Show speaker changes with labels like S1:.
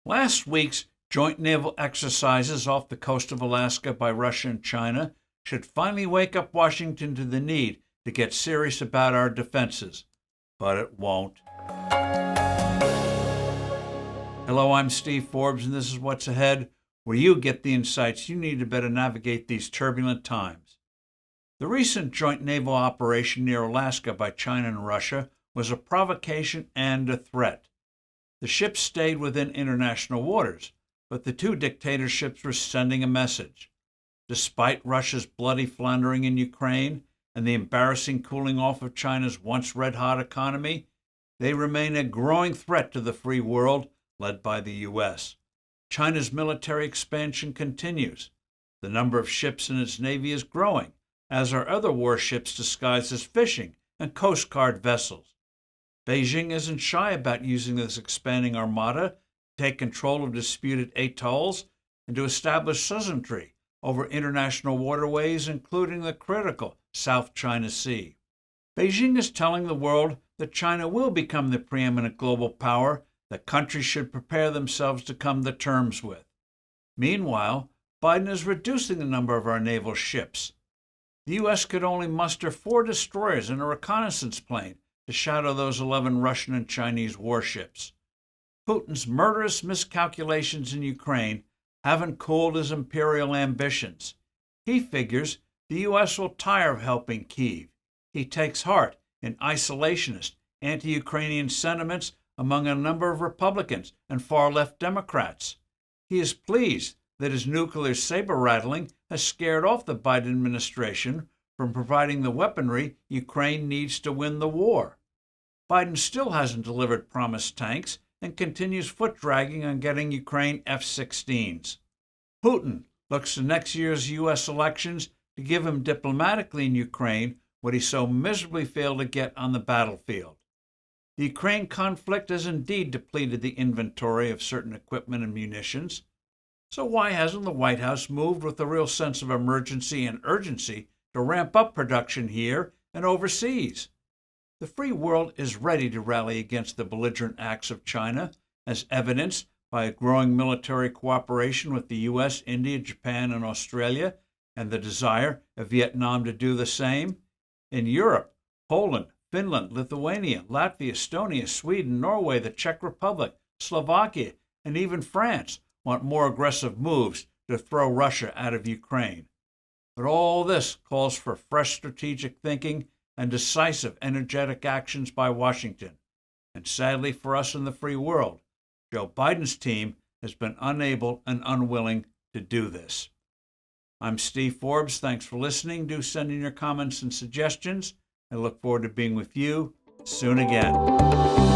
S1: Last week's joint naval exercises off the coast of Alaska by Russia and China should finally wake up Washington to the need to get serious about our defenses. But it won't. Hello, I'm Steve Forbes, and this is What's Ahead, where you get the insights you need to better navigate these turbulent times. The recent joint naval operation near Alaska by China and Russia was a provocation and a threat. The ships stayed within international waters, but the two dictatorships were sending a message. Despite Russia's bloody floundering in Ukraine and the embarrassing cooling off of China's once red-hot economy, they remain a growing threat to the free world, led by the U.S. China's military expansion continues. The number of ships in its navy is growing, as are other warships disguised as fishing and Coast Guard vessels. Beijing isn't shy about using this expanding armada to take control of disputed atolls and to establish suzerainty over international waterways, including the critical South China Sea. Beijing is telling the world that China will become the preeminent global power that countries should prepare themselves to come to terms with. Meanwhile, Biden is reducing the number of our naval ships. The U.S. could only muster 4 destroyers and a reconnaissance plane to shadow those 11 Russian and Chinese warships. Putin's murderous miscalculations in Ukraine haven't cooled his imperial ambitions. He figures the U.S. will tire of helping Kyiv. He takes heart in isolationist, anti-Ukrainian sentiments among a number of Republicans and far-left Democrats. He is pleased that his nuclear saber-rattling has scared off the Biden administration from providing the weaponry Ukraine needs to win the war. Biden still hasn't delivered promised tanks and continues foot-dragging on getting Ukraine F-16s. Putin looks to next year's U.S. elections to give him diplomatically in Ukraine what he so miserably failed to get on the battlefield. The Ukraine conflict has indeed depleted the inventory of certain equipment and munitions. So why hasn't the White House moved with a real sense of emergency and urgency to ramp up production here and overseas? The free world is ready to rally against the belligerent acts of China, as evidenced by a growing military cooperation with the U.S., India, Japan, and Australia, and the desire of Vietnam to do the same. In Europe, Poland, Finland, Lithuania, Latvia, Estonia, Sweden, Norway, the Czech Republic, Slovakia, and even France want more aggressive moves to throw Russia out of Ukraine. But all this calls for fresh strategic thinking and decisive, energetic actions by Washington. And sadly for us in the free world, Joe Biden's team has been unable and unwilling to do this. I'm Steve Forbes. Thanks for listening. Do send in your comments and suggestions. I look forward to being with you soon again.